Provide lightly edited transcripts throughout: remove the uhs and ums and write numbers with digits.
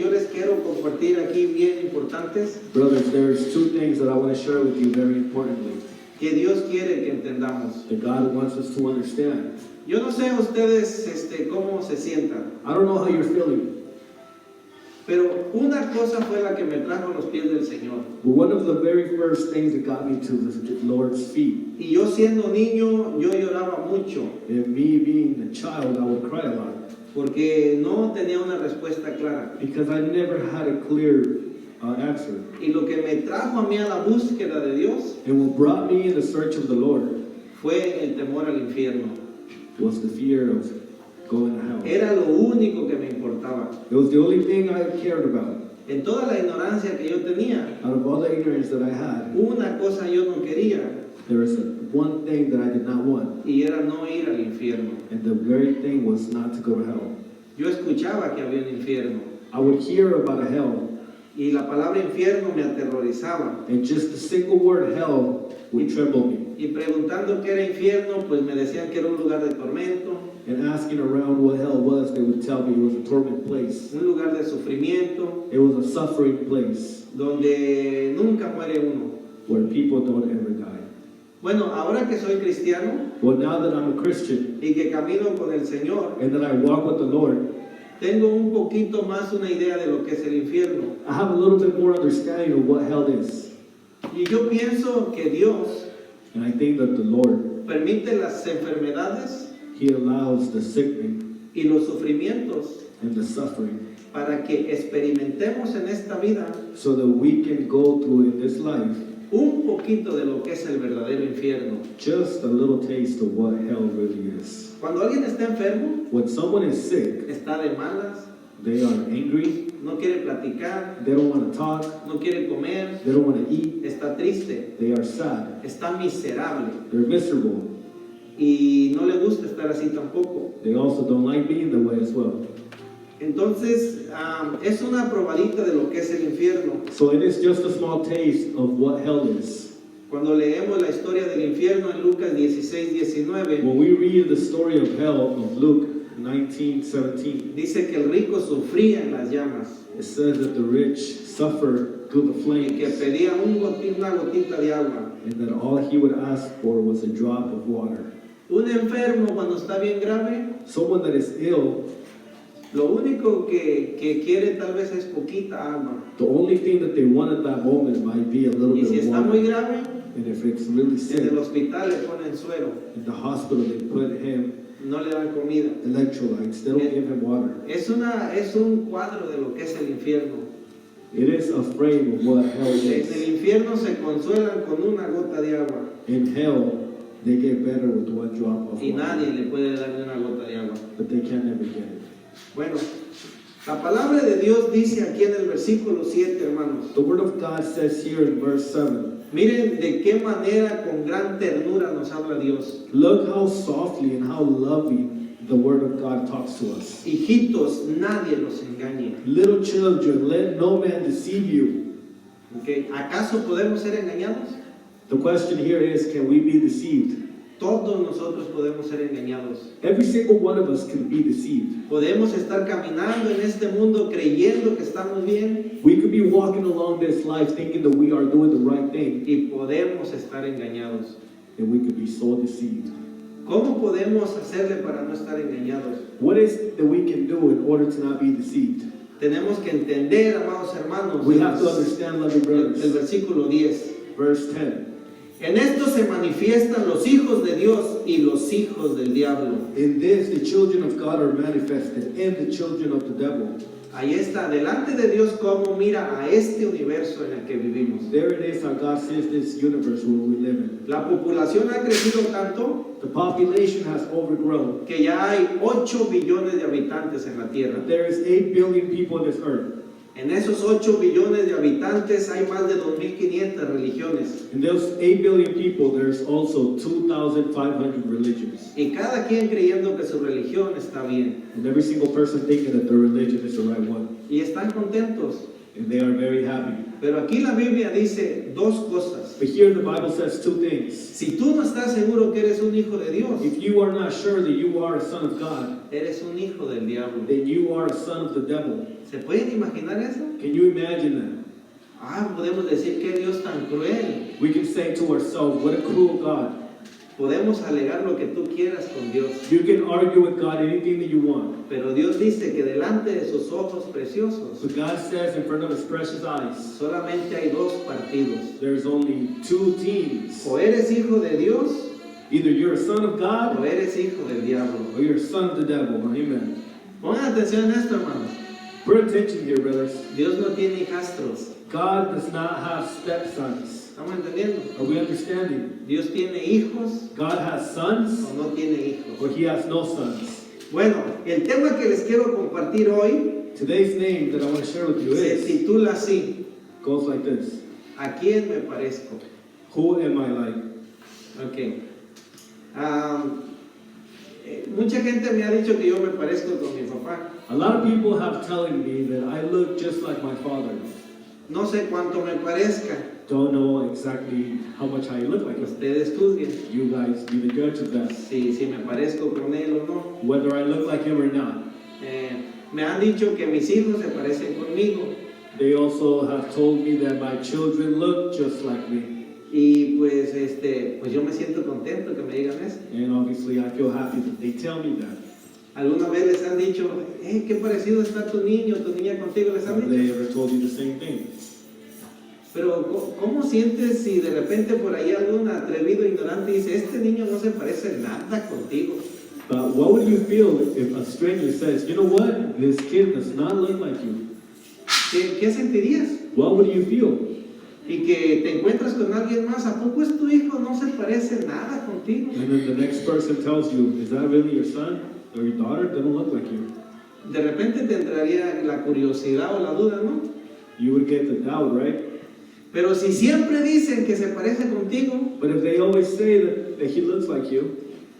yo les quiero compartir aquí bien importantes Brothers, there's two things that I want to share with you very importantly que Dios quiere que entendamos. that God wants us to understand. Yo no sé ustedes cómo se sientan, I don't know how you're feeling, pero una cosa fue la que me trajo a los pies del Señor. but one of the very first things that got me to the Lord's feet, Y yo siendo niño, yo lloraba mucho and me being a child, I would cry a lot porque no tenía una respuesta clara. because I never had a clear answer. Y lo que me trajo a mí a la búsqueda de Dios And what brought me in the search of the Lord fue el temor al infierno. was the fear of going to hell. Era lo único que me importaba. It was the only thing I cared about. En toda la ignorancia que yo tenía, Out of all the ignorance that I had, una cosa yo no quería there was one thing that I did not want, y era no ir al infierno. and the very thing was not to go to hell. Yo escuchaba que había un infierno I would hear about a hell, y la palabra infierno me aterrorizaba. and just the single word hell would tremble me. Y preguntando qué era infierno, pues me decían que era un lugar de tormento, And asking around what hell was, they would tell me it was a torment place. un lugar de sufrimiento, It was a suffering place donde nunca muere uno. where people don't ever die. Bueno, ahora que soy cristiano Well, now that I'm a Christian y que camino con el Señor, and that I walk with the Lord, tengo un poquito más una idea de lo que es el infierno. I have a little bit more understanding of what hell is. Y yo pienso que Dios And I think that the Lord, permite las enfermedades He allows the sickening y los sufrimientos and the suffering para que experimentemos en esta vida so that we can go through in this life un poquito de lo que es el verdadero infierno. just a little taste of what hell really is. Cuando alguien está enfermo, When someone is sick, está de malas, they are angry, no quiere platicar, they don't want to talk, no quiere comer, they don't want to eat, está triste, they are sad, está miserable they're miserable. y no le gusta estar así tampoco. They also don't like being that way as well. Entonces, es una probadita de lo que es el infierno. So it is just a small taste of what hell is. Cuando leemos la historia del infierno en Lucas 16:19, When we read the story of hell of Luke 19:17, dice que el rico sufría en las llamas it says that the rich suffered through the y que flames pedía una gotita de agua. and that all he would ask for was a drop of water. Un enfermo cuando está bien grave, Someone that is ill, lo único que quiere tal vez es poquita agua. the only thing that they want at that moment might be a little Y si bit of está muy water. grave, And if it's really en sick, el hospital le ponen suero, in the hospital they put him no le dan comida. electrolytes, they don't give him water. Es un cuadro de lo que es el infierno. It is a frame of what hell En el is. infierno se consuelan con una gota de agua In hell, they get better with one drop of y water, nadie le puede dar ni una gota de agua. but they can never get it. Bueno, la palabra de Dios dice aquí en el versículo 7, hermanos. The word of God says here in verse 7, Miren de qué manera con gran ternura nos habla Dios. look how softly and how loving the word of God talks to us. Hijitos, nadie los engañe. Little children, let no man deceive you. ¿Ok? ¿Acaso podemos ser engañados? The question here is, can we be deceived? Todos nosotros podemos ser engañados. Every single one of us can be deceived. Podemos estar caminando en este mundo creyendo que estamos bien We could be walking along this life thinking that we are doing the right thing, y podemos estar engañados. and we could be so deceived. ¿Cómo podemos hacerle para no estar engañados? What is it that we can do in order to not be deceived? Tenemos que entender, amados hermanos, We have to understand, loving el brothers. versículo 10. Verse 10. En esto se manifiestan los hijos de Dios y los hijos del diablo. In this, the children of God are manifested, and the children of the devil. Ahí está, delante de Dios, cómo mira a este universo en el que vivimos. There it is how God sees this universe where we live in. La población ha crecido tanto The population has overgrown. que ya hay 8 billones de habitantes en la tierra. There is 8 billion people on this earth. En esos 8 billones de habitantes hay más de 2.500 religiones. In those 8 billion people, there's also 2,500 religions. Y cada quien creyendo que su religión está bien. And every single person thinking that their religion is the right one. Y están contentos. And they are very happy. Pero aquí la Biblia dice dos cosas. But here the Bible says two things. Si tú no estás seguro que eres un hijo de Dios, If you are not sure that you are a son of God, eres un hijo del diablo. then you are a son of the devil. ¿Se pueden imaginar eso? Can you imagine that? Ah, podemos decir que Dios tan cruel. We can say to ourselves, what a cruel God. Podemos alegar lo que tú quieras con Dios. You can argue with God anything that you want. Pero Dios dice que delante de sus ojos preciosos But God says in front of his precious eyes, solamente hay dos partidos. there's only two teams. O eres hijo de Dios Either you're a son of o God eres hijo del diablo. or you're a son of the devil. Amen. Pongan atención en esto, hermanos. Pay attention here, brothers. Dios no tiene hijastros. God does not have stepsons. ¿Estamos entendiendo? Are we understanding? Dios tiene hijos God has sons o no tiene hijos. or he has no sons. Bueno, el tema que les quiero compartir hoy Today's name that I want to share with you se is, titula así: goes like this. ¿A quién me parezco? Who am I like? Ok. Mucha gente me ha dicho que yo me parezco con mi papá. A lot of people have telling me that I look just like my father. No sé cuánto me parezca. Don't know exactly how much I look like him. Ustedes juzguen You guys be the judge of that. si me parezco con él o no. Whether I look like him or not. Me han dicho que mis hijos se parecen conmigo. They also have told me that my children look just like me. Y pues, pues yo me siento contento que me digan eso. And obviously I feel happy that they tell me that. ¿Alguna vez les han dicho, qué parecido está tu niño, tu niña contigo? ¿Les han Have they dicho? ever told you the same thing? Pero, ¿cómo sientes si de repente por ahí algún atrevido ignorante dice, este niño no se parece nada contigo? But what would you feel if a stranger says, you know what, this kid does not look like you? ¿Qué sentirías? What would you feel? Y que te encuentras con alguien más, ¿a poco es tu hijo? No se parece nada contigo. And then the next person tells you, is that really your son or your daughter? They don't look like you. De repente te entraría la curiosidad o la duda, ¿no? You would get the doubt, right? Pero si siempre dicen que se parece contigo, But if they always say that he looks like you,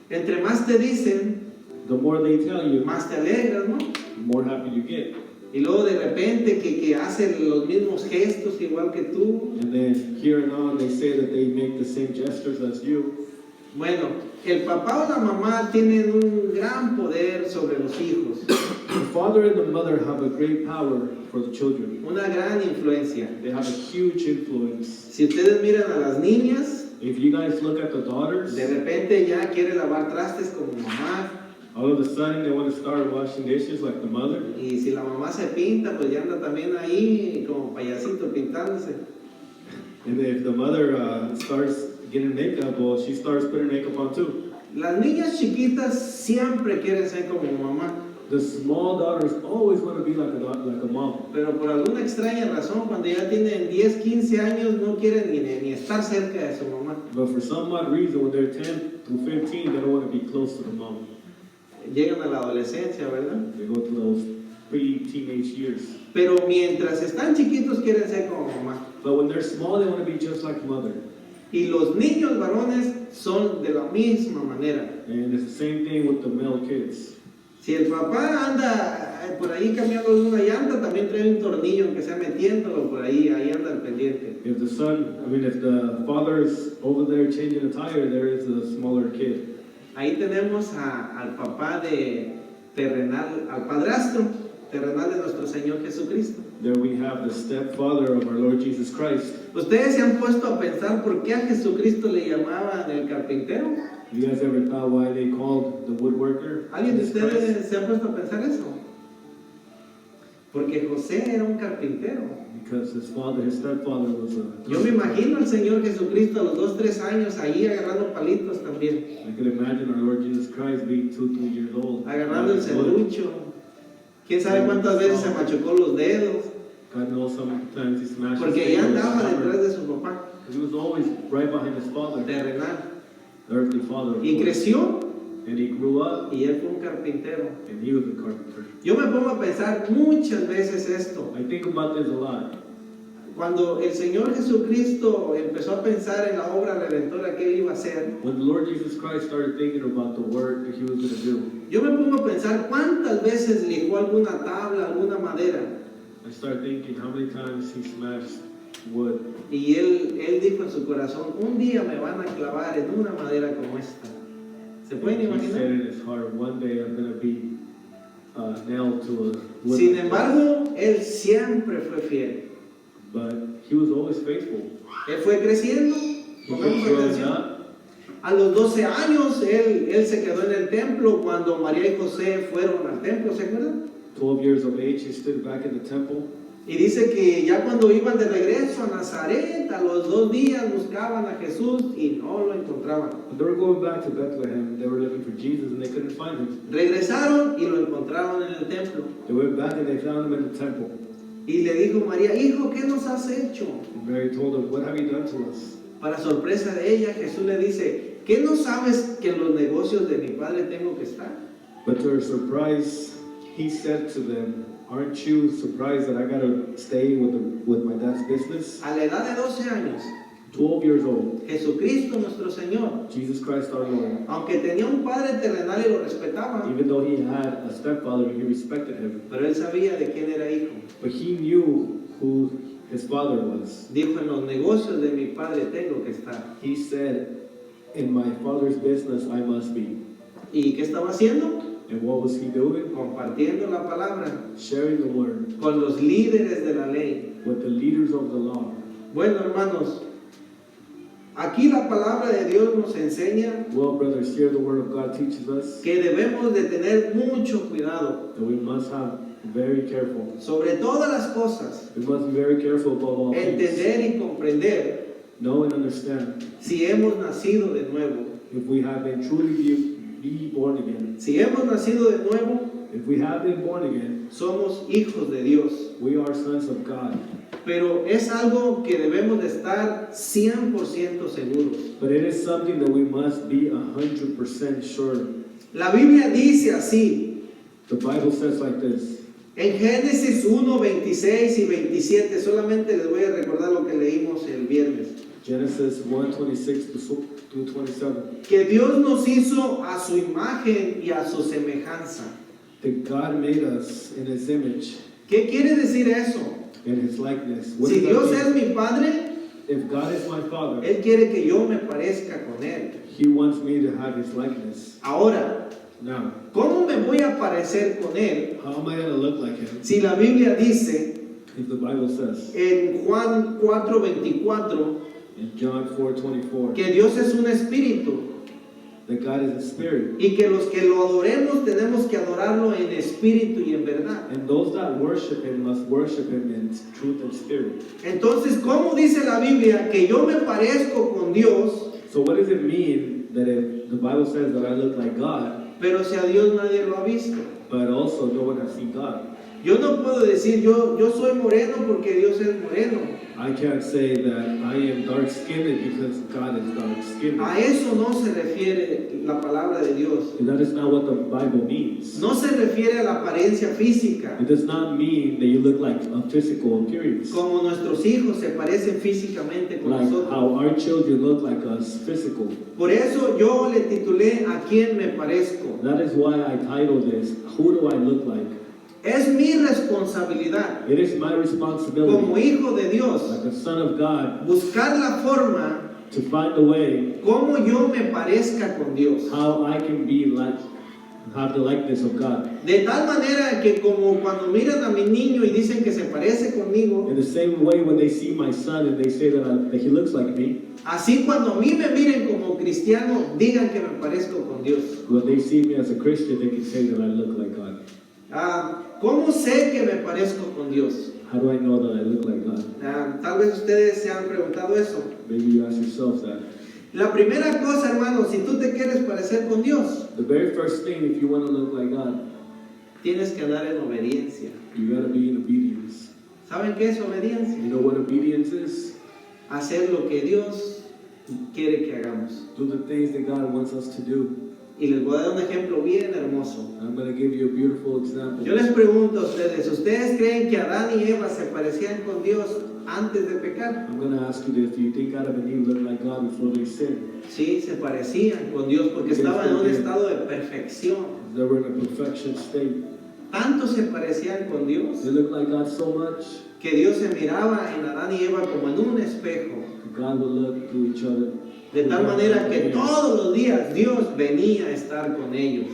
entre más te dicen, the more they tell you, más te alegras, ¿no? the more happy you get. Y luego de repente que hacen los mismos gestos igual que tú. And then here and on, they say that they make the same gestures as you. Bueno, el papá o la mamá tienen un gran poder sobre los hijos, The father and the mother have a great power for the children. una gran influencia. They have a huge influence. Si ustedes miran a las niñas, If you guys look at the daughters, de repente ya quiere lavar trastes como mamá, all of a sudden they want to start washing dishes like the mother. y si la mamá se pinta, pues ya anda también ahí como payasito pintándose. And if the mother starts getting makeup, well, she starts putting makeup on too. Las niñas chiquitas siempre quieren ser como mamá, The small daughters always want to be like a mom. pero por alguna extraña razón, cuando ya tienen 10, 15 años, no quieren ni estar cerca de su mamá. But for some odd reason, when they're 10 to 15, they don't want to be close to the mom. Llegan a la adolescencia, ¿verdad? They go through those pre-teenage years. Pero mientras están chiquitos quieren ser como mamá. But when they're small, they want to be just like mother. Y los niños varones son de la misma manera. And it's the same thing with the male kids. Si el papá anda por ahí cambiando una llanta, también trae un tornillo, aunque sea metiéndolo por ahí anda al pendiente. If the father is over there changing a tire, there is a smaller kid. Ahí tenemos al papá terrenal, al padrastro terrenal de nuestro Señor Jesucristo. There we have the stepfather of our Lord Jesus Christ. ¿Ustedes se han puesto a pensar por qué a Jesucristo le llamaban el carpintero? You guys ever thought why they called the woodworker ¿Alguien de Jesus Christ? ustedes se ha puesto a pensar eso? Porque José era un carpintero. Because his stepfather was a... Yo me imagino al Señor Jesucristo a los 2, 3 años ahí agarrando palitos también, I can imagine our Lord Jesus Christ being 2, 3 years old. agarrando el serrucho. ¿Quién sabe cuántas veces se machucó los dedos? God knows sometimes he smashed Porque his ahí fingers. andaba detrás de su papá He was always right behind his father, terrenal. the earthly father. of Y course. creció And he grew up, y él fue un carpintero. and he was a carpenter. Yo me pongo a pensar muchas veces esto. I think about this a lot. Cuando el Señor Jesucristo empezó a pensar en la obra redentora que él iba a hacer, When the Lord Jesus Christ started thinking about the work that he was going to do, yo me pongo a pensar cuántas veces lijó alguna tabla, alguna madera. I started thinking how many times he smashed wood. Y él dijo en su corazón, un día me van a clavar en una madera como esta. ¿Se pueden He said imaginar? in his heart, one day I'm going to be nailed to a wood. Sin embargo, él siempre fue fiel. but he was always faithful. Él fue creciendo. He Pongamos kept growing atención. up. A los 12 años él se quedó en el templo cuando María y José fueron al templo, ¿se acuerdan? 12 years of age, he stood back in the temple. Y dice que ya cuando iban de regreso a Nazaret, a los 2 días buscaban a Jesús y no lo encontraban. When they were going back to Bethlehem, they were looking for Jesus and they couldn't find him. Regresaron y lo encontraron en el templo. They went back and they found him in the temple. Y le dijo María, hijo, ¿qué nos has hecho? And Mary told him, "What have you done to us?" Para sorpresa de ella, Jesús le dice, ¿qué no sabes que en los negocios de mi padre tengo que estar? But to her surprise, he said to them, "Aren't you surprised that I gotta stay with my dad's business?" A la edad de 12 años, 12 years old, Jesucristo nuestro Señor, Jesus Christ our Lord. aunque tenía un padre terrenal y lo respetaba, Even though he had a stepfather, he respected him. pero él sabía de quién era hijo. But he knew who his father was. Dijo, en los negocios de mi padre tengo que estar. He said, "In my father's business I must be." ¿Y qué estaba haciendo? And what was he doing? Compartiendo la palabra Sharing the word con los líderes de la ley. with the leaders of the law. Bueno, hermanos, aquí la palabra de Dios nos enseña Well, brothers, here the word of God teaches us que debemos de tener mucho cuidado that we must have very careful. sobre todas las cosas, We must be very careful about all things. entender y comprender Know and understand si hemos nacido de nuevo. if we have been truly be born again. Si hemos nacido de nuevo, If we have been born again, somos hijos de Dios. we are sons of God. Pero es algo que debemos de estar 100% seguros. But it is something that we must be 100% sure. La Biblia dice así, The Bible says like this. en Génesis 1, 26 y 27, solamente les voy a recordar lo que leímos el viernes. Genesis 1:26 through 27. Que Dios nos hizo a su imagen y a su semejanza. That God made us in His image, ¿Qué quiere decir eso? in His likeness. What Si does Dios that es mean? mi Padre, If God is my Father, Él quiere que yo me parezca con Él. He wants me to have His likeness. Ahora, Now, ¿cómo me voy a parecer con Él how am I going to look like Him? si la Biblia dice If the Bible says en Juan 4:24 in John 4:24 que Dios es un espíritu that God is a spirit, y que los que lo adoremos tenemos que adorarlo en espíritu y en verdad? and those that worship Him must worship Him in truth and spirit. Entonces, ¿cómo dice la Biblia que yo me parezco con Dios, So what does it mean that if the Bible says that I look like God, pero si a Dios nadie lo ha visto? but also no one has seen God? Yo no puedo decir yo soy moreno porque Dios es moreno. I can't say that I am dark-skinned because God is dark-skinned. A eso no se refiere la palabra de Dios. And that is not what the Bible means. No se refiere a la apariencia física, It does not mean that you look like a physical appearance, como nuestros hijos se parecen físicamente con like nosotros. how our children look like us physical. Por eso yo le titulé ¿A quién me parezco? That is why I titled this, Who Do I Look Like? Es mi responsabilidad It is my como responsibility, hijo de Dios, like a son of God, buscar la forma to find a way como yo me parezca con Dios. how I can be like, have the likeness of God. De tal manera que como cuando miran a mi niño y dicen que se parece conmigo, In the same way, when they see my son and they say that he looks like me, así cuando a mí me miren como cristiano, digan que me parezco con Dios. when they see me as a Christian, they can say that I look like God. ¿Cómo sé que me parezco con Dios? How do I know that I look like God? Tal vez ustedes se han preguntado eso. Maybe you ask yourself that. La primera cosa, hermano, si tú te quieres parecer con Dios, The very first thing, if you want to look like God, tienes que andar en obediencia. you got to be in obedience. ¿Saben qué es obediencia? You know what obedience is? Hacer lo que Dios quiere que hagamos. Do the things that God wants us to do. Y les voy a dar un ejemplo bien hermoso. I'm going to give you a beautiful example. Yo les pregunto a ustedes, ¿ustedes creen que Adán y Eva se parecían con Dios antes de pecar? I'm going to ask you this. Do you think Adam and Eve looked like God before they sinned? Sí, se parecían con Dios porque estaban en un estado de perfección. They were in a perfection state. Tanto se parecían con Dios They looked like God so much que Dios se miraba en Adán y Eva como en un espejo. that God would look to each other. De tal manera que todos los días Dios venía a estar con ellos.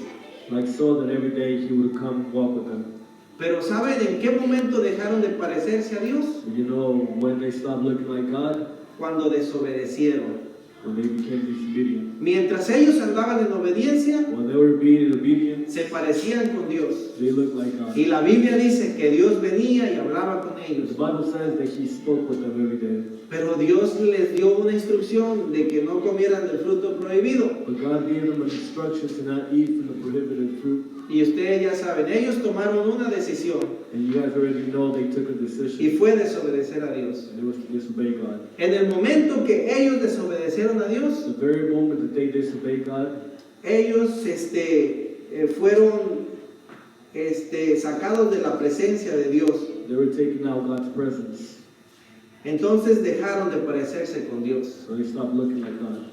Like so that every day He would come walk with them. Pero ¿saben en qué momento dejaron de parecerse a Dios? You know when they stopped looking like God? Cuando desobedecieron. When they became disobedient. Mientras ellos andaban en obediencia, When they were being obedient, se parecían con Dios. they looked like God. Y la Biblia dice que Dios venía y hablaba con The ellos. Bible says that He spoke with them every day. Pero Dios les dio una instrucción de que no comieran del fruto prohibido. But God gave them an instruction to not eat from the prohibited fruit. Y ustedes ya saben, ellos tomaron una decisión And you guys already know they took a y decision. fue desobedecer a Dios. And it was to disobey God. En el momento que ellos desobedecieron a Dios, The very moment that they disobeyed God, ellos fueron sacados de la presencia de Dios. they were taking out God's presence. Entonces dejaron de parecerse con Dios. So they stopped looking like God.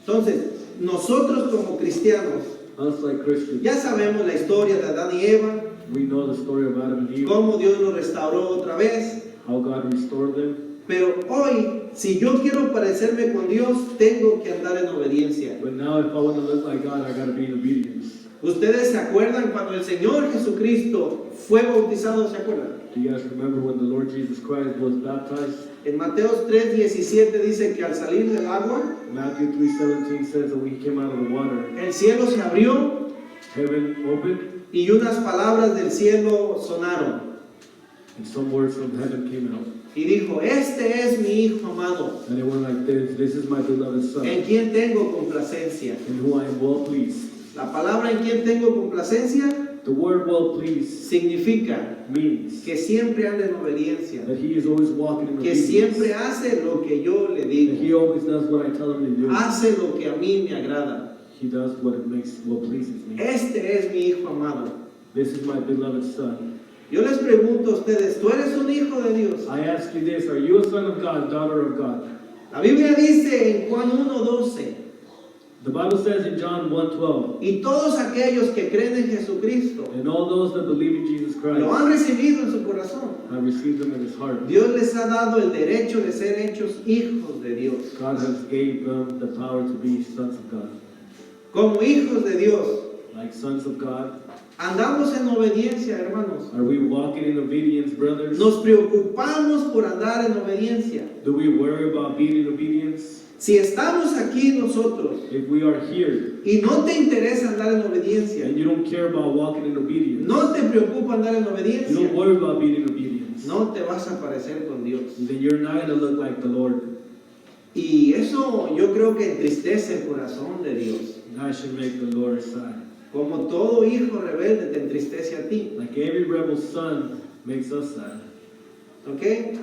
Entonces, nosotros como cristianos, Us like Christians, ya sabemos la historia de Adán y Eva, we know the story of Adam and Eve, cómo Dios los restauró otra vez. how God restored them. Pero hoy, si yo quiero parecerme con Dios, tengo que andar en obediencia. But now if I want to look like God, I got to be in obedience. ¿Ustedes se acuerdan cuando el Señor Jesucristo fue bautizado? ¿Se acuerdan? Do you guys remember when the Lord Jesus Christ was baptized? En Mateo 3:17 dice que al salir del agua, Matthew 3:17 says that when He came out of the water, el cielo se abrió heaven opened, y unas palabras del cielo sonaron. and some words from heaven came out. Y dijo, este es mi Hijo amado, And it went like this is my beloved Son, en quien tengo complacencia. in whom I am well pleased. La palabra en quien tengo complacencia The word well pleased significa means que siempre anda en obediencia, that He is always walking in que obedience. siempre hace lo que yo le That digo, He always does what I tell Him to do. hace lo que a mí me agrada. He does what pleases me. Este es mi Hijo amado. This is my beloved Son. Yo les pregunto a ustedes, ¿tú eres un hijo de Dios? I ask you this, are you a son of God, daughter of God? La Biblia dice en Juan 1:12, The Bible says in John 1:12, y todos aquellos que creen en Jesucristo and all those that believe in Jesus Christ lo han recibido en su corazón. have received Him in His heart. Dios les ha dado el derecho de ser hechos hijos de Dios. God has gave them the power to be sons of God. Como hijos de Dios, Like sons of God, andamos en obediencia, hermanos. are we walking in obedience, brothers? Nos preocupamos por andar en obediencia. Do we worry about being in obedience? Si estamos aquí nosotros If we are here y no te interesa andar en obediencia, and you don't care about walking in obedience, no te preocupa andar en you obediencia, don't worry about being in obedience, no te vas a parecer con Dios. then you're not going to look like the Lord. Y eso yo creo que entristece el corazón de Dios. And that should make the Lord sad. Como todo hijo rebelde te entristece a ti. Like every rebel son makes us sad. ¿Ok?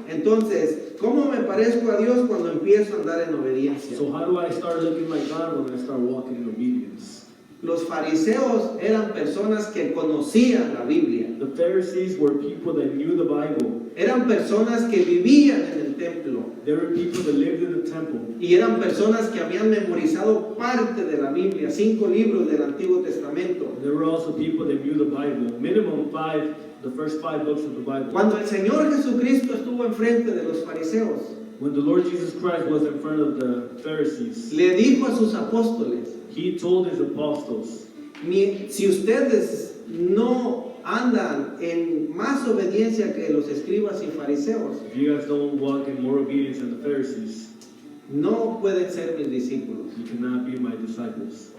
Entonces, ¿cómo me parezco a Dios cuando empiezo a andar en obediencia? So how do I start looking like God when I start walking in obedience? Los fariseos eran personas que conocían la Biblia. The Pharisees were people that knew the Bible. Eran personas que vivían en el templo. They were people that lived in the temple. Y eran personas que habían memorizado parte de la Biblia, 5 libros del Antiguo Testamento. There were also people that knew the Bible, minimum 5, the first 5 books of the Bible. Cuando el Señor Jesucristo estuvo enfrente de los fariseos, When the Lord Jesus Christ was in front of the Pharisees, le dijo a sus apóstoles, He told His apostles, si ustedes no andan en más obediencia que los escribas y fariseos, if you guys don't walk in more obedience than the Pharisees, no pueden ser mis discípulos. you cannot be my disciples.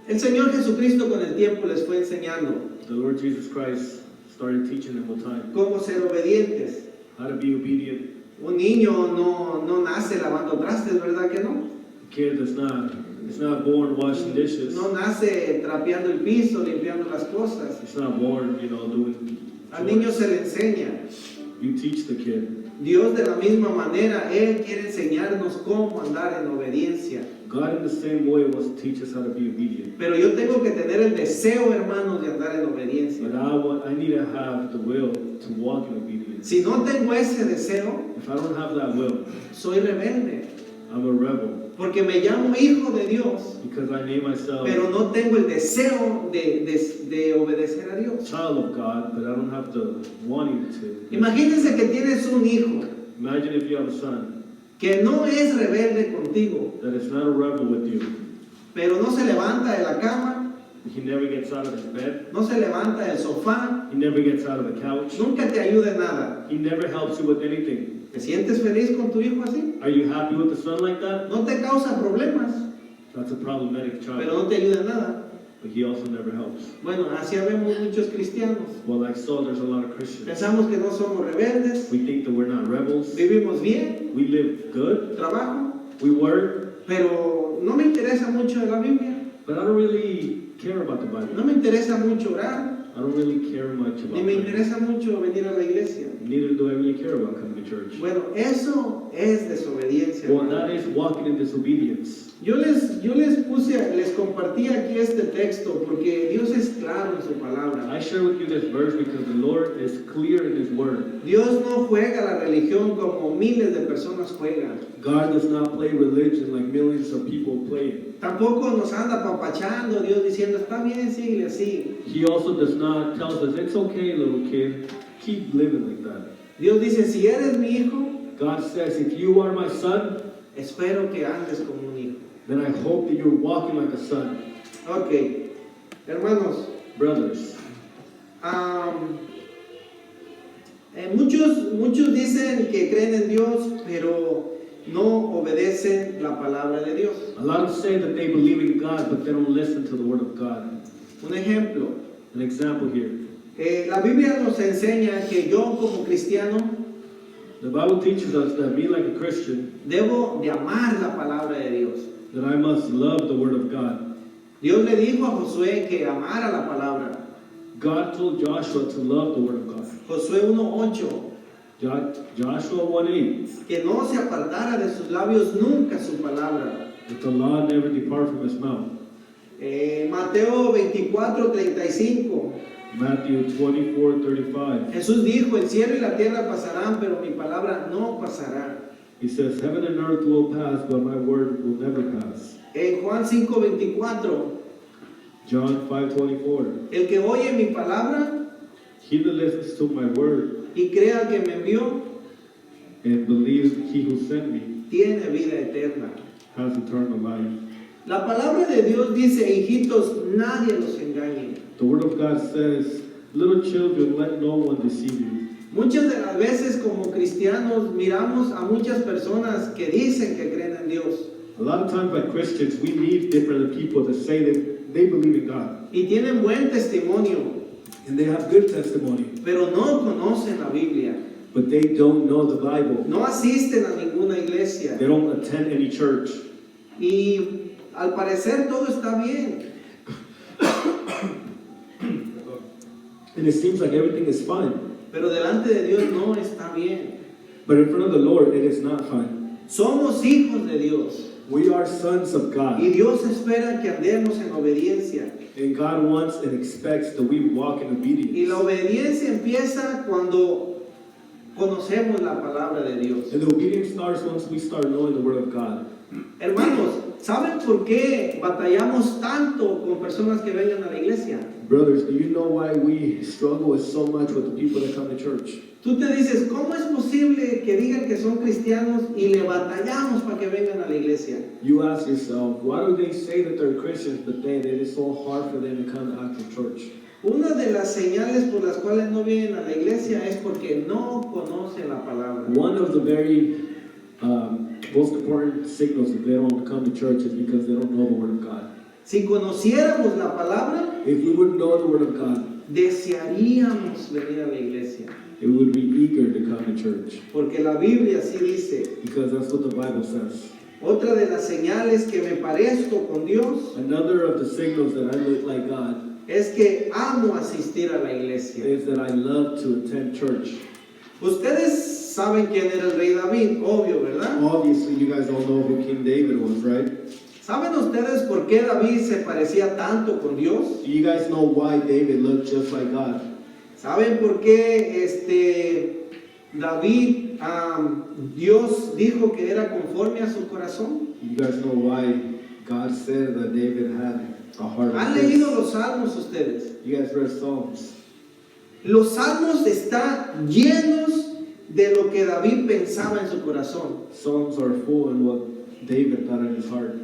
El Señor Jesucristo con el tiempo les fue enseñando The Lord Jesus Christ started teaching them with time cómo ser obedientes. how to be obedient. Un niño no nace lavando trastes, ¿verdad que no? A kid that's not born washing dishes. No nace trapeando el piso, limpiando las cosas. It's not born, doing Al niño chores. se le enseña. You teach the kid. Dios de la misma manera, Él quiere enseñarnos cómo andar en obediencia. God in the same way wants to teach us how to be obedient. Pero yo tengo que tener el deseo, hermanos, de andar en obediencia. But I need to have the will to walk in obedience. Si no tengo ese deseo, If I don't have that will, soy rebelde. I'm a rebel Porque me llamo hijo de Dios, because I name myself pero no tengo el deseo de obedecer a Dios. child of God, but I don't have the wanting to. Imagínense que tienes un hijo Imagine if you have a son que no es rebelde contigo, that is not a rebel with you. pero no se levanta de la cama, He never gets out of his bed. no se levanta del sofá, He never gets out of the couch. nunca te ayuda en nada. He never helps you with anything. ¿Te sientes feliz con tu hijo así? Are you happy with the son like that? No te causa problemas, That's a problematic pero child. no te ayuda en nada. But he also never helps. Bueno, así vemos muchos cristianos. Well, like Saul, there's a lot of Christians. Pensamos que no somos rebeldes, We think that we're not rebels. vivimos bien, We live good. trabajo, We work. pero no me interesa mucho de la Biblia. But I don't really care about the Bible. No me interesa mucho orar, I don't really care much about ni me it. interesa mucho venir a la iglesia. Neither do I really care about coming to church. Bueno, eso es desobediencia. Well, that is walking in disobedience. Yo les compartí aquí este texto porque Dios es claro en su palabra. I share with you this verse because the Lord is clear in His word. Dios no juega la religión como miles de personas juegan. God does not play religion like millions of people play it. Tampoco nos anda apapachando Dios diciendo, está bien, síguele así. He also does not tell us, it's okay, little kid, keep living like that. Dios dice, si eres mi hijo, God says, if you are my son, espero que andes como un hijo. then I hope that you're walking like a son. Ok, hermanos, Brothers, muchos dicen que creen en Dios, pero no obedecen la palabra de Dios. a lot say that they believe in God, but they don't listen to the word of God. Un ejemplo, An example here. la Biblia nos enseña que yo como cristiano The Bible teaches us that me, like a Christian, debo de amar la palabra de Dios. that I must love the word of God. Dios le dijo a Josué que amara la palabra. God told Joshua to love the word of God. Josué 1:8, Joshua 1:8, que no se apartara de sus labios nunca su palabra. that the law never depart from his mouth. Mateo 24:35, Matthew 24:35. Jesús dijo, el cielo y la tierra pasarán, pero mi palabra no pasará. He says, heaven and earth will pass, but my word will never pass. Juan 5:24, John 5:24. el que oye mi palabra He that listens to my word y crea que me envió, and believes he who sent me tiene vida eterna. has eternal life. La palabra de Dios dice, hijitos, nadie los engañe. The word of God says, little children, let no one deceive you. Muchas de las veces como cristianos miramos a muchas personas que dicen que creen en Dios A lot of times, like Christians, we meet different people that say that they believe in God y tienen buen testimonio, and they have good testimony, pero no conocen la Biblia, but they don't know the Bible. no asisten a ninguna iglesia They don't attend any church. y al parecer todo está bien, And it seems like everything is fine. pero delante de Dios no está bien. But in front of the Lord, it is not fine. Somos hijos de Dios We are sons of God. y Dios espera que andemos en obediencia. And God wants and expects that we walk in Y obedience. la obediencia empieza cuando conocemos la palabra de Dios. And the obedience starts once we start knowing the Word of God. Hermanos, ¿saben por qué batallamos tanto con personas que vengan a la iglesia? Brothers, do you know why we struggle so much with the people that come to church? Tú te dices, ¿cómo es posible que digan que son cristianos y le batallamos para que vengan a la iglesia? You ask yourself, why do they say that they're Christians, but then it is so hard for them to come out to church? Una de las señales por las cuales no vienen a la iglesia es porque no conocen la palabra. One of the very most important signals that they don't come to church is because they don't know the Word of God. Si conociéramos la palabra, If we would know the Word of God, desearíamos venir a la iglesia. we would be eager to come to church, Porque la Biblia así dice. because that's what the Bible says. Otra de las señales que me parezco con Dios Another of the signals that I look like God es que amo asistir a la iglesia. is that I love to attend church. Ustedes saben quién era el rey David, obvio, ¿verdad? Obviously, you guys all know who King David was, right? ¿Saben ustedes por qué David se parecía tanto con Dios? Do you guys know why David looked just like God? ¿Saben por qué David, Dios dijo que era conforme a su corazón? You guys know why God said that David had a heart ¿Han like leído this? los salmos ustedes? You guys read Psalms. Los salmos están llenos de lo que David pensaba en su corazón. Psalms are full in what David thought in his heart.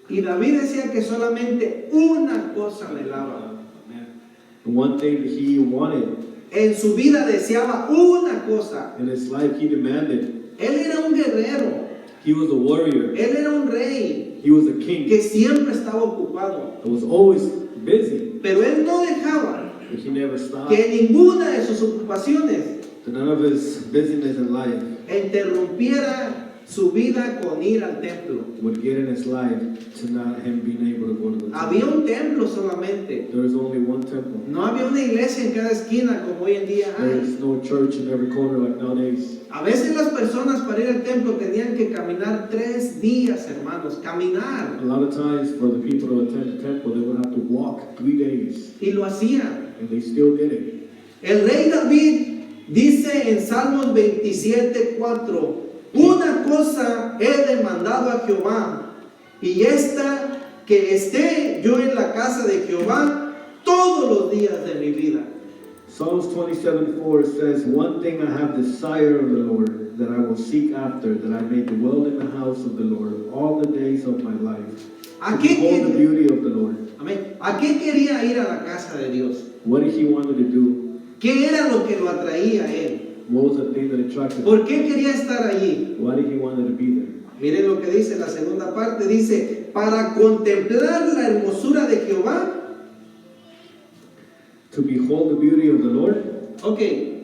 Y David decía que solamente una cosa anhelaba. And one thing that he wanted En su vida deseaba una cosa. In his life, he demanded. Él era un guerrero. He was a warrior. Él era un rey He was a king. que siempre estaba ocupado. He was always busy, Pero él no dejaba but he never stopped. que ninguna de sus ocupaciones None of his busyness in life interrumpiera su vida con ir al templo. would get in his life to not him being able to go to the Había temple. un templo solamente. There is only one temple. No había una iglesia en cada esquina como hoy en día There hay. is no church in every corner like nowadays. A veces las personas para ir al templo tenían que caminar 3 días, hermanos, caminar. A lot of times for the people to attend the temple, they would have to walk 3 days, Y lo hacían. and they still did it. El rey David dice en Salmos 27:4, una cosa he demandado a Jehová, y esta, que esté yo en la casa de Jehová todos los días de mi vida. Psalms 27:4 says, "One thing I have desired of the Lord, that I will seek after, that I may dwell in the house of the Lord all the days of my life, ¿A to qué behold the quería? beauty of the Lord." Amén. ¿A qué quería ir a la casa de Dios? What did he wanted to do? ¿Qué era lo que lo atraía a él? What was the thing that attracted him? ¿Por qué quería estar allí? Why did he wanted to be there? Miren lo que dice la segunda parte, dice, para contemplar la hermosura de Jehová. To behold the beauty of the Lord. Ok,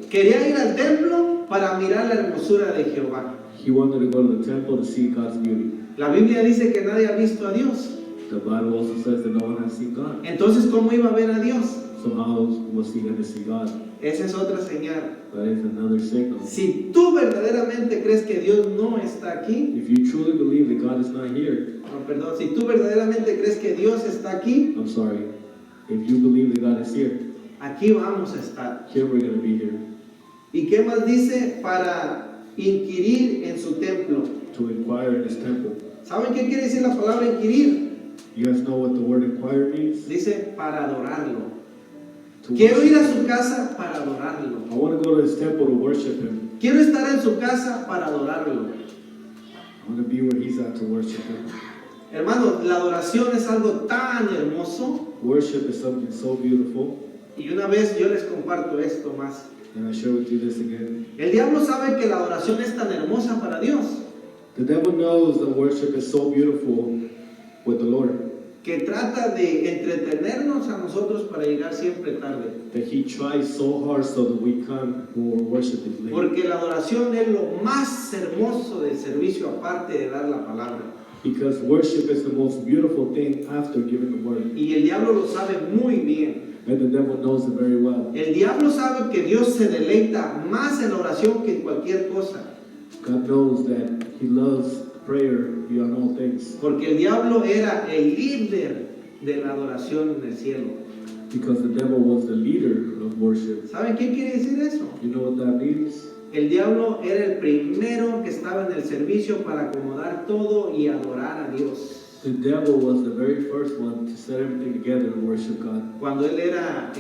quería ir al templo para mirar la hermosura de Jehová. He wanted to go to the temple to see God's beauty. La Biblia dice que nadie ha visto a Dios. The Bible also says that no one has seen God. Entonces, ¿cómo iba a ver a Dios? So how was he going to see God? Esa es otra señal. That is another signal. Si tú verdaderamente crees que Dios no está aquí, If you truly believe that God is not here, no, perdón, si tú verdaderamente crees que Dios está aquí, I'm sorry. If you believe that God is here, aquí vamos a estar. here we're going to be here. ¿Y qué más dice? Para inquirir en su templo. To inquire in his temple. ¿Saben qué quiere decir la palabra inquirir? You guys know what the word inquire means? Dice para adorarlo. To Quiero ir a worship. su casa para adorarlo. I want to go to his temple to worship him. Quiero estar en su casa para adorarlo. I want to be where he's at to worship him. Hermanos, la adoración es algo tan hermoso. Worship is something so beautiful. Y una vez yo les comparto esto más. And I share with you this again. El diablo sabe que la adoración es tan hermosa para Dios, The devil knows that worship is so beautiful with the Lord que trata de entretenernos a nosotros para llegar siempre tarde. that he tries so hard so that we come when we're worshiping late. Porque la adoración es lo más hermoso del servicio aparte de dar la palabra. Because worship is the most beautiful thing after giving the word. Y el diablo lo sabe muy bien. And the devil knows it very well. El diablo sabe que Dios se deleita más en la oración que en cualquier cosa. God knows that he loves prayer beyond all things. Porque el diablo era el líder de la adoración en el cielo. Because the devil was the leader of worship. ¿Saben qué quiere decir eso? You know what that means? El diablo era el primero que estaba en el servicio para acomodar todo y adorar a Dios. The devil was the very first one to set everything together and worship God. Cuando él era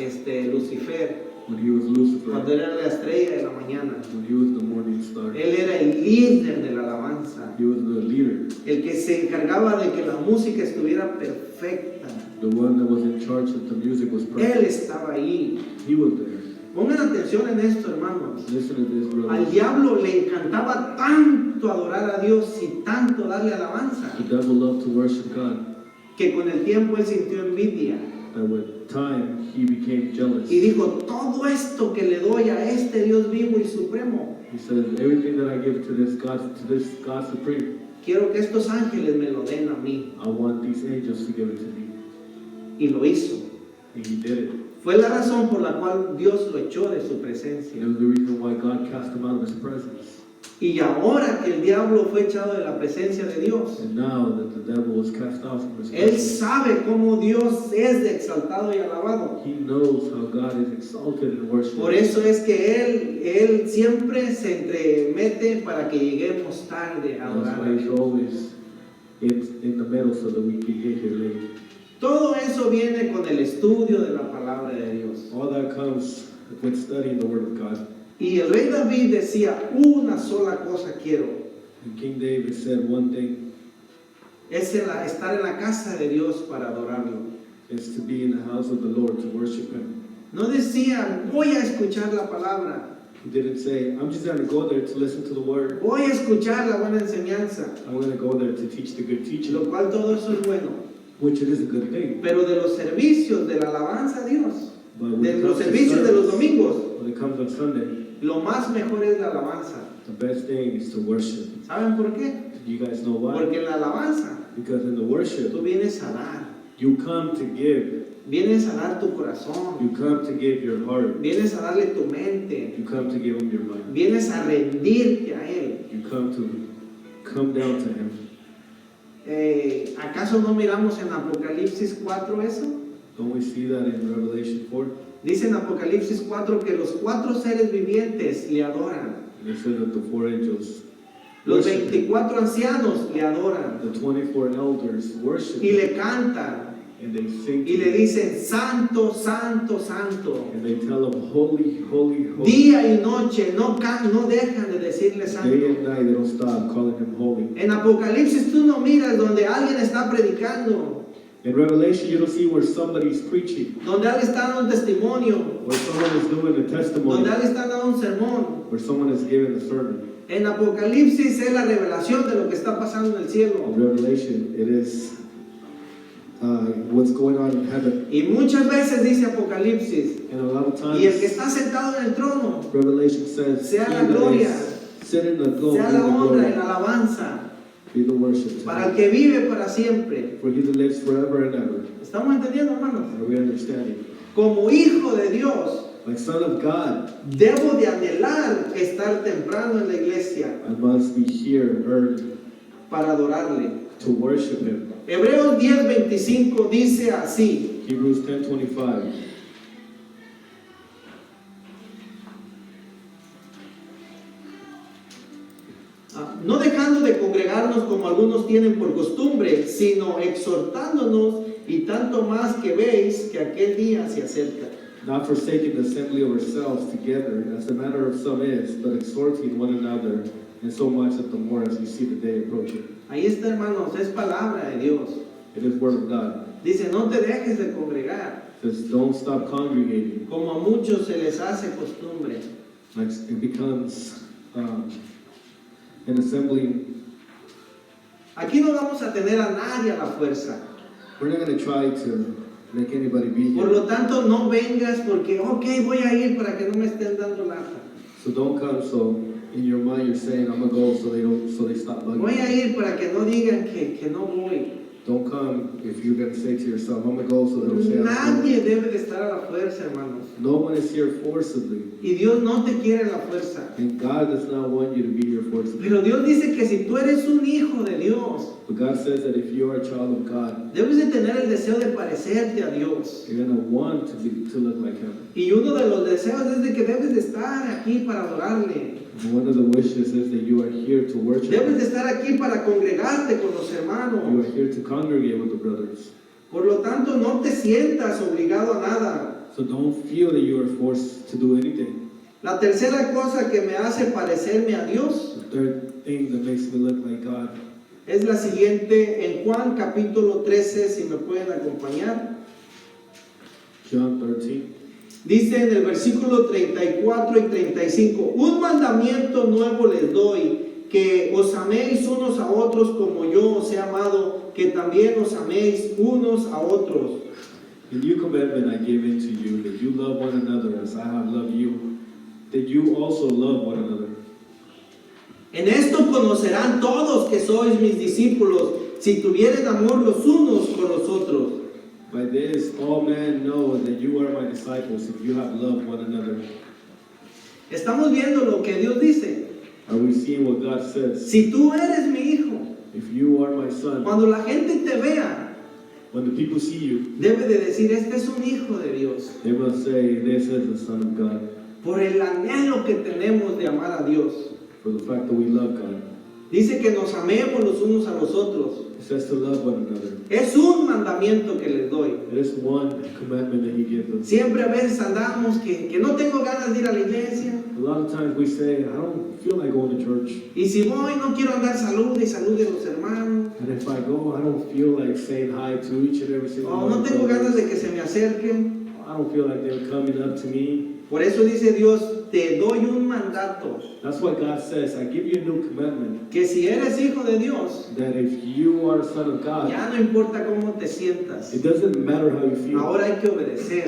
Lucifer, When he was Lucifer, cuando él era la estrella de la mañana, when he was the morning star, él era el líder de la alabanza, he was the leader, el que se encargaba de que la música estuviera perfecta. the one that was in charge that the music was Él perfect. estaba ahí. He was there. Pongan atención en esto, hermanos. Listen to this, Al brothers. diablo le encantaba tanto adorar a Dios y tanto darle alabanza, The devil loved to worship God, que con el tiempo él sintió envidia that with time he became jealous. y dijo, todo esto que le doy a este Dios vivo y supremo, He says, everything that I give to this God supreme, quiero que estos ángeles me lo den a mí. I want these angels to give it to me. Y lo hizo. And he did it. Fue la razón por la cual Dios lo echó de su And presencia. it was the reason why God cast him out of his presence. Y ahora que el diablo fue echado de la presencia de Dios, And now that the devil was cast out from his él presence, sabe cómo Dios es de exaltado y alabado. he knows how God is exalted and worshipped. Por eso es que él siempre se entremete para que lleguemos tarde a That's adorar a why he's Dios. always in the middle so that we can get here late. Todo eso viene con el estudio de la palabra de Dios. All that comes with studying the Word of God. Y el rey David decía, una sola cosa quiero, And King David said one thing es estar en la casa de Dios para adorarlo. is to be in the house of the Lord, to worship Him. No decía, voy a escuchar la palabra, He didn't say, I'm just going to go there to listen to the word. voy a escuchar la buena enseñanza, I'm going to go there to teach the good teaching, lo cual todo eso es bueno. which it is a good thing. Pero de los servicios, de la alabanza a Dios, But when de it los comes to servicios de los service, domingos, when it comes on Sunday, lo más mejor es la alabanza. the best thing is to worship. ¿Saben por qué? You guys know why? Porque en la alabanza Because in the worship, tú vienes a dar, you come to give. vienes a dar tu corazón, You come to give your heart. vienes a darle tu mente, You come to give him your mind. vienes a rendirte a Él. You come to come down to him. ¿Acaso no miramos en Apocalipsis 4 eso? Don't we see that in Revelation 4? Dice en Apocalipsis 4 que los 4 seres vivientes le adoran, And it says that the 4 angels los worship him. 24 ancianos le adoran The 24 elders worship y him. le cantan And they sing to y le him. dicen santo, santo, santo. And they tell him, holy, holy, holy. Día y noche no dejan de decirle Day santo. and night they don't stop calling him holy. En Apocalipsis tú no miras donde alguien está predicando, In Revelation you don't see where somebody's preaching, donde alguien está dando un testimonio, where someone is doing a testimony, donde alguien está dando un sermón. where someone is giving a sermon. En Apocalipsis es la revelación de lo que está pasando en el cielo. In Revelation it is what's going on in heaven. Y muchas veces dice Apocalipsis, And a lot of y el que times está sentado en el trono, Revelation says, sea "He la that gloria, is sit in the throne, sea be la the honra y glory, la alabanza be the worship to para el him. que vive para siempre. For he that lives forever and ever." ¿Estamos entendiendo, hermanos? Are we understanding? Como hijo de Dios, Like son of God, debo de anhelar estar temprano en la iglesia I must be here early para adorarle. to worship him. Hebreos 10:25 dice así: Hebrews 10:25. no dejando de congregarnos como algunos tienen por costumbre, sino exhortándonos, y tanto más que veis que aquel día se acerca. Not forsaking the assembly of ourselves together, as the manner of some is, but exhorting one another, and so much that the more as you see the day approaching. Ahí está, hermanos, es palabra de Dios. It is word of God. Dice, no te dejes de congregar, It says, don't stop congregating. como a muchos se les hace costumbre. Like it becomes an assembly. Aquí no vamos a tener a nadie a la fuerza. We're not going to try to make anybody be Por here. lo tanto, no vengas porque, ok, voy a ir para que no me estén dando lata. So don't come. So in your mind you're saying, I'm gonna go, so they stop bugging Voy a you. ir para que no digan que no voy. Don't come if you're gonna say to yourself, I'm gonna go, so they don't say I'm going. Nadie debe de estar a la fuerza, hermanos. No one is here forcibly, Y Dios no te quiere a la fuerza. and God does not want you to be here forcibly. Pero Dios dice que si tú eres un hijo de Dios, But God says that if you are a child of God, debes de tener el deseo de parecerte a Dios. you're gonna want to look like Him. Y uno de los deseos es de que debes de estar aquí para adorarle. And one of the wishes is that you are here to worship Debes de Him. estar aquí para congregarte con los You hermanos. are here to congregate with the brothers. Por lo tanto, no te sientas obligado a nada. So don't feel that you are forced to do anything. La tercera cosa que me hace parecerme a Dios The third thing that makes me look like God es la siguiente. En Juan capítulo 13, si me pueden acompañar, John 13. dice en el versículo 34 y 35, un mandamiento nuevo les doy, que os améis unos a otros como yo os he amado, que también os améis unos a otros. A new commandment I give unto you, that you love one another as I have loved you, that you also love one another. En esto conocerán todos que sois mis discípulos, si tuvieren amor los unos con los otros. By this all men know that you are my disciples, if you have loved one another. Estamos viendo lo que Dios dice. Are we seeing what God says? Si tú eres mi hijo, If you are my son, cuando la gente te vea, when the people see you, debe de decir, este es un hijo de Dios. they will say, this is the Son of God, Por el anhelo que tenemos de amar a Dios. for the fact that we love God. Dice que nos amemos los unos a los otros. It says to love one another. Es un mandamiento que les doy. It is one commandment that He gives us. Siempre a veces andamos que no tengo ganas de ir a la iglesia. A lot of times we say, I don't feel like going to church. Y si voy, no quiero andar salude y salude a los hermanos. And if I go, I don't feel like saying hi to each and every single O one. no of tengo them. ganas de que se me acerquen. I don't feel like they're coming up to me. Por eso dice Dios, te doy un mandato, That's why God says, I give you a new commandment, que si eres hijo de Dios, that if you are a son of God, ya no importa cómo te sientas, it doesn't matter how you feel. ahora hay que obedecer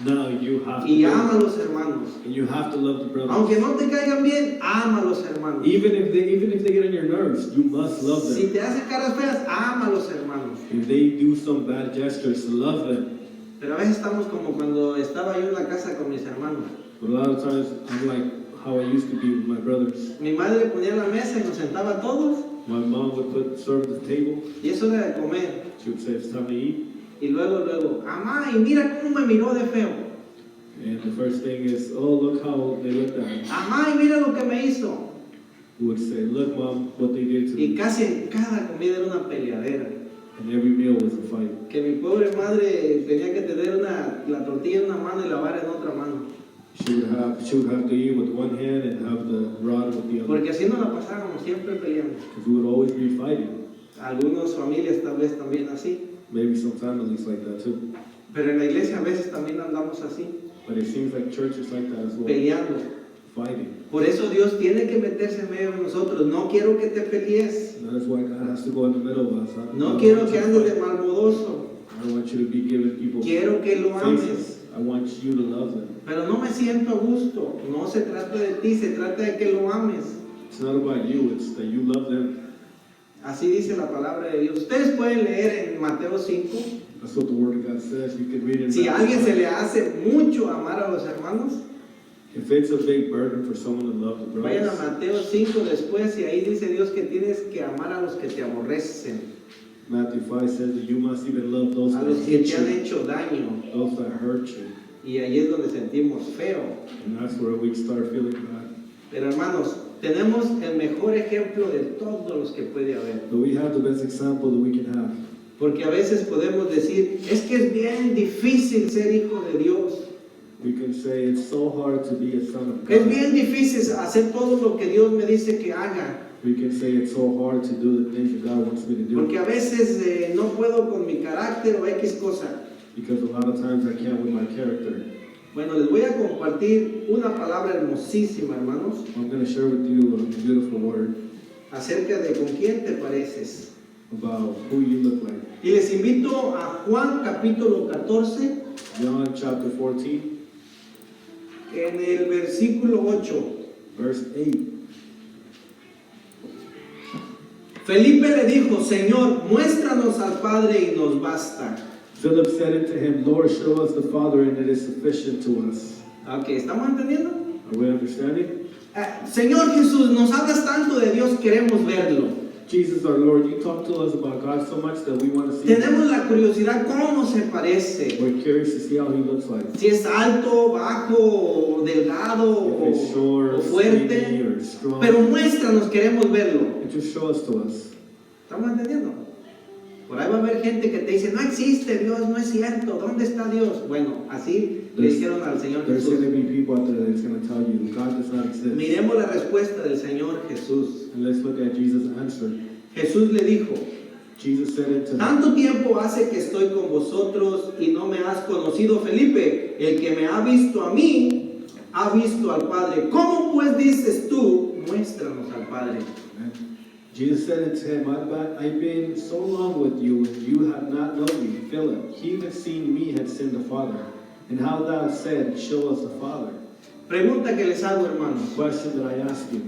Now you have to y do ama a it. los hermanos. And you have to love the brothers. Aunque no te caigan bien, ama a los hermanos. Even if they get on your nerves, you must love Si them. te hacen caras feas, ama a los hermanos. If they do some bad gestures, love them. Pero a veces estamos como cuando estaba yo en la casa con mis hermanos. But a lot of times, I'm like how I used to be with my brothers. Mi madre ponía la mesa y nos sentaba a todos My mom would serve the table. y eso era de comer. She would say, it's time to eat. Y luego, mamá, y mira cómo me miró de feo. And the first thing is, oh, look how they looked at me. Mamá, y mira lo que me hizo. We would say, look, mom, what they did to Y me. casi en cada comida era una peleadera. And every meal was a fight. Que mi pobre madre tenía que tener la tortilla en una mano y la vara en otra mano. She would have to eat with one hand and have the rod with the other. Porque así nos la pasábamos, siempre peleando. Because we would always be fighting. Algunas familias tal vez también así. Maybe some families like that too. Pero en la iglesia a veces también andamos así, But it seems like church is like that as well. peleando. Fighting. Por eso Dios tiene que meterse en medio de nosotros. No quiero que te pelees. And that's why God has to go in the middle of us. I No don't quiero want que you to andes de fight. malmodoso. I don't want you to be giving people Quiero que lo ames. faces. I want you to love them. Pero no me siento a gusto. No se trata de ti, se trata de que lo ames. It's not about you, it's that you love them. Así dice la palabra de Dios. Ustedes pueden leer en Mateo 5. That's what the Word of God says. You can read it. Si a alguien se le hace mucho amar a los hermanos, If it's a big burden for someone to love the vayan a brothers, Mateo 5 después y ahí dice Dios que tienes que amar a los que te aborrecen, Matthew 5 says that you must even love those a that los que hate te han you, hecho daño. those that hurt you. Y ahí es donde sentimos feo. And that's where we start feeling bad. Pero hermanos, tenemos el mejor ejemplo de todos los que puede haber. But we have the best example that we can have. Porque a veces podemos decir, es que es bien difícil ser hijo de Dios. We can say it's so hard to be a son of Es God. bien difícil hacer todo lo que Dios me dice que haga. We can say it's so hard to do the things that God wants me to do. Porque a veces no puedo con mi carácter o X cosa. Because a lot of times I can't with my character. Bueno, les voy a compartir una palabra hermosísima, hermanos, I'm going to share with you a beautiful word acerca de con quién te pareces. about who you look like. Y les invito a Juan capítulo 14, John chapter 14, en el versículo 8. verse 8. Felipe le dijo, Señor, muéstranos al Padre y nos basta. Philip said unto him, Lord, show us the Father, and it is sufficient to us. Ok, ¿estamos entendiendo? Are we understanding? Señor Jesús, nos hablas tanto de Dios, queremos verlo. Jesus, our Lord, you talk to us about God so much that we want to see Him. Tenemos la curiosidad cómo se parece. We're curious to see how He looks like. Si es alto, bajo, delgado If it's short, o skinny, fuerte. or strong. Pero muéstranos, queremos verlo. Just show us to us. ¿Estamos entendiendo? Por ahí va a haber gente que te dice, no existe Dios, no es cierto, ¿dónde está Dios? Bueno, así le dijeron al Señor There's Jesús. going to be people out there that's going to tell you God does not exist. Miremos la respuesta del Señor Jesús. And let's look at Jesus' answer. Jesús le dijo, Jesus said unto him, tanto tiempo hace que estoy con vosotros y no me has conocido, Felipe. El que me ha visto a mí, ha visto al Padre. ¿Cómo pues dices tú, muéstranos al Padre? Jesus said unto him, I've been so long with you, and you have not known me, Philip. He that seen me had seen the Father. And how thou said, show us the Father. Pregunta que les hago, hermanos. Question that I ask you.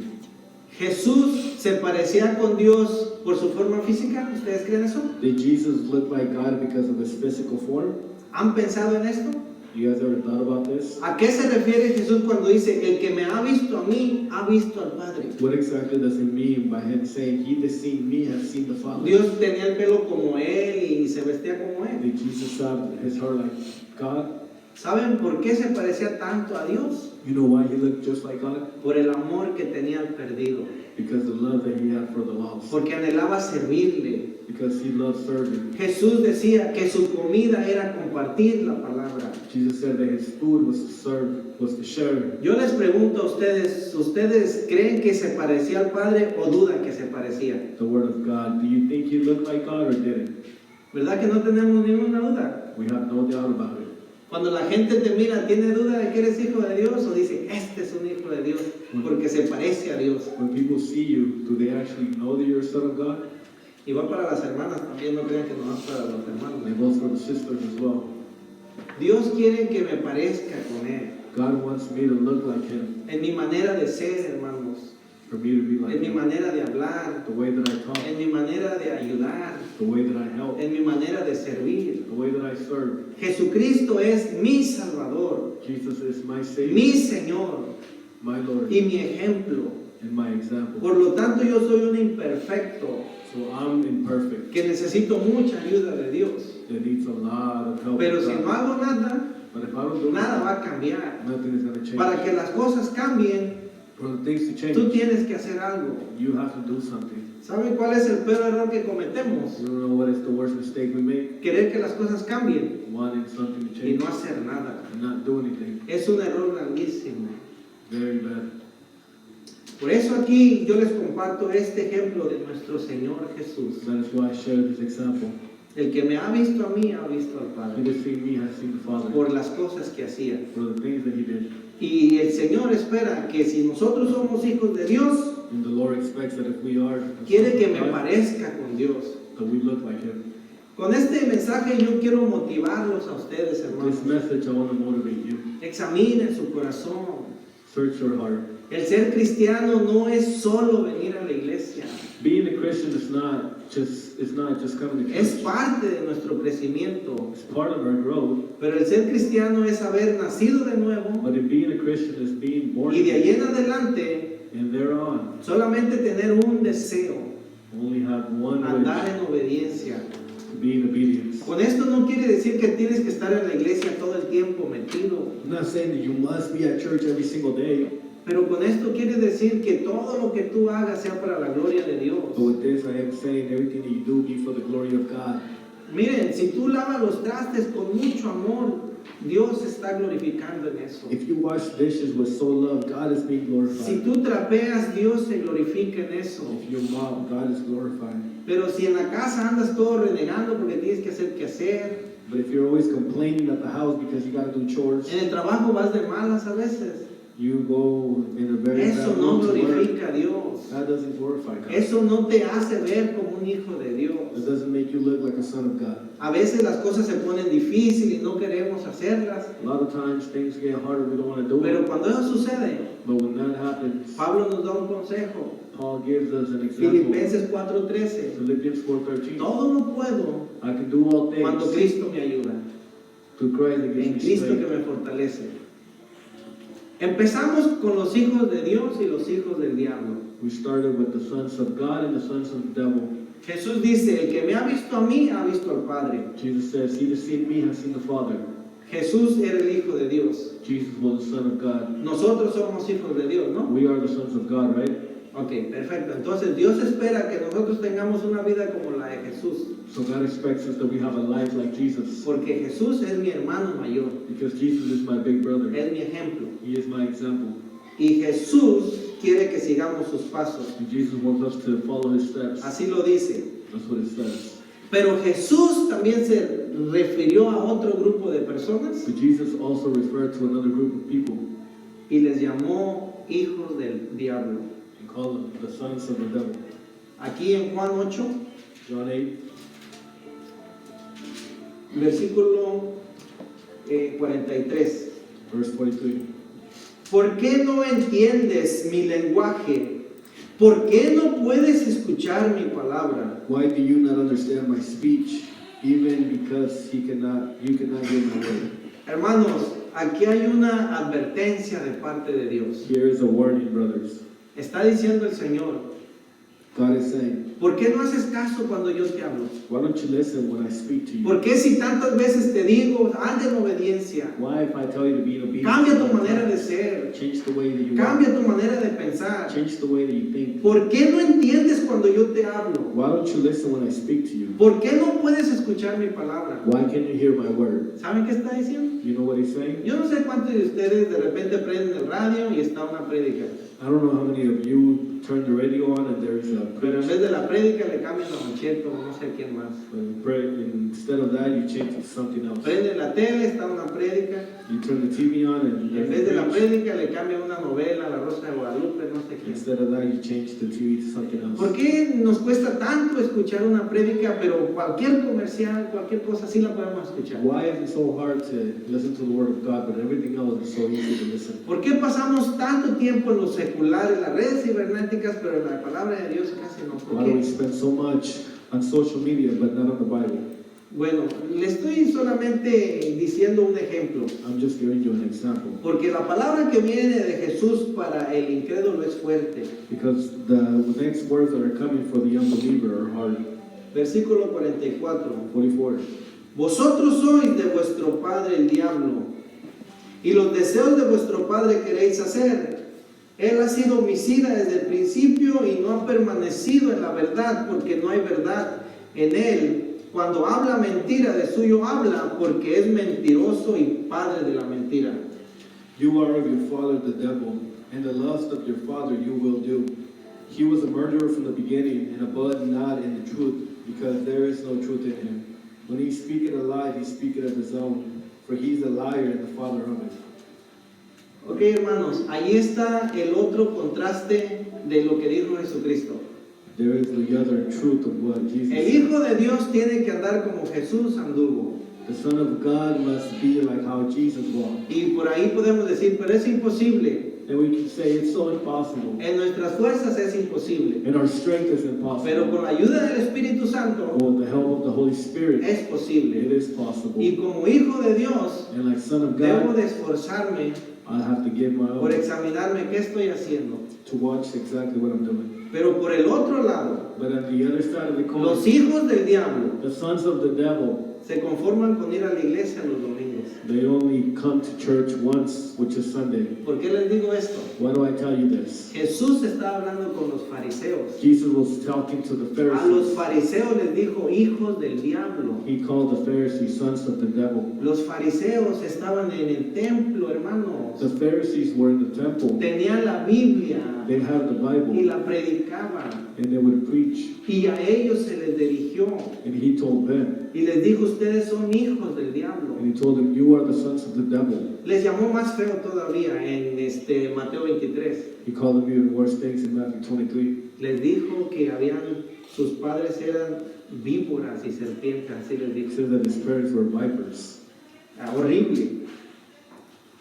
¿Jesús se parecía con Dios por su forma física? ¿Ustedes creen eso? Did Jesus look like God because of his physical form? ¿Han pensado en esto? You guys ever thought about this? ¿A qué se refiere Jesús cuando dice, el que me ha visto a mí, ha visto al Padre? What exactly does it mean by him saying, he that seen me has seen the Father? Dios tenía el pelo como Él y se vestía como Él. Did Jesus have his hair like God? ¿Saben por qué se parecía tanto a Dios? You know why he looked just like God? Por el amor que tenía al perdido. Because the love that he had for the lost. Porque anhelaba servirle. Because he loved serving. Jesús decía que su comida era compartir la palabra. Jesus said that his food was to serve, was to share. Yo les pregunto a ustedes, ¿ustedes creen que se parecía al Padre o dudan que se parecía? The word of God. Do you think he looked like God or didn't? ¿Verdad que no tenemos ninguna duda? We have no doubt about it. Cuando la gente te mira, ¿tiene duda de que eres hijo de Dios? O dice, este es un hijo de Dios, porque se parece a Dios. When people see you, do they actually know that you're a son of God? Y va para las hermanas también, no crean que no va para los And it hermanos. goes for the sisters as well. Dios quiere que me parezca con Él, God wants me to look like Him, en mi manera de ser, hermanos, for me to be like en mi Him. manera de hablar, The way that I talk, en mi manera de ayudar, the way that I help, en mi manera de servir. the way that I serve. Jesucristo es mi Salvador, Jesus is my Savior, mi Señor my Lord, y mi ejemplo. and my example. Por lo tanto, yo soy un imperfecto So I'm imperfect. que necesito mucha ayuda de Dios. That needs a lot of help. Pero from si no God. hago nada, But if I don't do nada anything, va a cambiar. nothing is going to change. Para que las cosas cambien, For the things to change, tú tienes que hacer algo. you have to do something. ¿Saben cuál es el peor error que cometemos? You don't know what is the worst mistake we make? Querer que las cosas cambien Wanting something to y change no hacer nada. and not do anything. Es un error grandísimo. Very bad. Por eso aquí yo les comparto este ejemplo de nuestro Señor Jesús. That is why I share this example. El que me ha visto a mí, ha visto al He Padre. has seen me, has seen the Father. Por las cosas que hacía. For the things that He did. Y el Señor espera que si nosotros somos hijos de Dios, And the Lord expects that if we are the quiere sons que of me God, parezca con Dios. that we look like Him. Con este mensaje yo quiero motivarlos a ustedes, hermanos. This message, I want to motivate you. Examinen su corazón. Search your heart. El ser cristiano no es solo venir a la iglesia. Being a Christian is not just coming to Es church. parte de nuestro crecimiento. It's part of our growth. Pero el ser cristiano es haber nacido de nuevo But in being a Christian is being born y de ahí again. en adelante And thereon, solamente tener un deseo, only have one andar wish, en obediencia. to be in obedience. Con esto no quiere decir que tienes que estar en la iglesia todo el tiempo metido. I'm not saying that you must be at church every single day, Pero con esto quiere decir que todo lo que tú hagas sea para la gloria de Dios. but with this I am saying everything that you do be for the glory of God. Miren, si tú lavas los trastes con mucho amor, Dios se está glorificando en eso. If you wash dishes with so love, God is being Si glorified. tú trapeas, Dios se glorifica en eso. If you mop, God is glorified. Pero si en la casa andas todo renegando porque tienes que hacer que hacer, But if you're always complaining at the house because you got to do chores, en el trabajo vas de malas a veces, you go in a very eso bad no mood to work, glorifica a Dios. that doesn't glorify God. Eso no te hace ver como un hijo de It Dios. doesn't make you look like a son of God. A veces las cosas se ponen difíciles y no queremos hacerlas, A lot of times things get harder, we don't want to do pero it. cuando eso sucede, But when that happens, Pablo nos da un consejo. Paul gives us an example. Filipenses 4:13. Philippians 4:13. Todo lo puedo I can do all cuando things Cristo me ayuda. through Christ that En gives me Cristo que strength. me fortalece. Empezamos con los hijos de Dios y los hijos del diablo. We started with the sons of God and the sons of the devil. Jesús dice, el que me ha visto a mí, ha visto al Padre. Jesus says, he that seen me has seen the Father. Jesús era el hijo de Dios. Jesus was the Son of God. Nosotros somos hijos de Dios, ¿no? We are the sons of God, right? Ok, perfecto. Entonces Dios espera que nosotros tengamos una vida como la de Jesús. So God expects us that we have a life like Jesus. Porque Jesús es mi hermano mayor. Because Jesus is my big brother. Es mi ejemplo. He is my example. Y Jesús quiere que sigamos sus pasos. And Jesus wants us to follow his steps. Así lo dice. That's what it says. Pero Jesús también se refirió a otro grupo de personas But Jesus also referred to another group of people. y les llamó hijos del diablo. He called them the sons of the devil. Aquí en Juan 8, John 8, versículo 43. verse 43. ¿Por qué no entiendes mi lenguaje? ¿Por qué no puedes escuchar mi palabra? Why do you not understand my speech? Even because you cannot hear my word. Hermanos, aquí hay una advertencia de parte de Dios. Here is a warning, brothers. Está diciendo el Señor, God is saying, ¿por qué no haces caso cuando yo te hablo? why don't you listen when I speak to you? ¿Por qué si tantas veces te digo, anda en obediencia? Why, if I tell you to be obedient, Cambia tu manera de ser, change the way that you cambia walk, tu manera de pensar. change the way that you think? ¿Por qué no entiendes cuando yo te hablo? Why don't you listen when I speak to you? ¿Por qué no puedes escuchar mi palabra? Why can't you hear my word? ¿Saben qué está diciendo? You know what he's saying? Yo no sé cuántos de ustedes de repente prenden el radio y está una prédica. I don't know how many of you turn the radio on and there's a Pero en preach, vez de la prédica le cambian la mancheta o no sé quién más. instead of that you change it to something else. Prende la tele, está una prédica. You turn the TV on and Y en there's vez de la a preach. prédica le cambian una novela, La Rosa de Guadalupe, no sé quién. Instead of that you change the TV to something else. ¿Por qué nos cuesta tanto escuchar una prédica, pero cualquier comercial, cualquier cosa sí la podemos escuchar? Why is it so hard to listen to the Word of God, but everything else is so easy to listen? ¿Por qué pasamos tanto tiempo en lo secular, en las redes cibernéticas, pero en la palabra de Dios casi no? ¿Por Why do we qué? spend so much on social media but not on the Bible? Bueno, le estoy solamente diciendo un ejemplo, I'm just giving you an example. porque la palabra que viene de Jesús para el incrédulo es fuerte. Because the next words that are coming for the unbeliever are hard. Versículo 44. 44. Vosotros sois de vuestro padre el diablo, y los deseos de vuestro padre queréis hacer. Él ha sido homicida desde el principio y no ha permanecido en la verdad, porque no hay verdad en él. Cuando habla mentira, de suyo habla, porque es mentiroso y padre de la mentira. You are of your father the devil, and the lust of your father you will do. He was a murderer from the beginning, and abode not in the truth, because there is no truth in him. When he speaketh a lie, he speaketh of his own, for he is a liar and the father of it. Ok, hermanos, ahí está el otro contraste de lo que dijo Jesucristo. There is the other truth of what Jesus El said. Hijo de Dios tiene que andar como Jesús anduvo. The Son of God must be like how Jesus walked. Y por ahí podemos decir, pero es imposible. And we can say it's so impossible. En nuestras fuerzas es imposible. And our strength is impossible. Pero con la ayuda del Espíritu Santo But with the help of the Holy Spirit, es it posible. is possible. Y como hijo de Dios, And like Son of debo God, de esforzarme I have to give my por all examinarme qué estoy haciendo. to watch exactly what I'm doing. Pero por el otro lado, But on the other side of the coin, los hijos del diablo the sons of the devil, se conforman con ir a la iglesia los domingos. they only come to church once, which is Sunday. ¿Por qué les digo esto? Why do I tell you this? Jesús estaba hablando con los fariseos. Jesus was talking to the A los Pharisees. fariseos les dijo hijos del diablo. He called the Pharisees sons of the devil. Los fariseos estaban en el templo, hermanos. The Pharisees were in the temple. Tenían la Biblia They had the y Bible, la predicaban. and they would preach. Y a ellos se les dirigió And he told them, y les dijo, ustedes son hijos del diablo. and he told them, you are the sons of the devil. Les llamó más feo todavía en Mateo 23. He called them even worse things in Matthew 23. Les dijo que sus padres eran víboras y serpientes, así les He dijo. said that his parents were vipers. Horrible.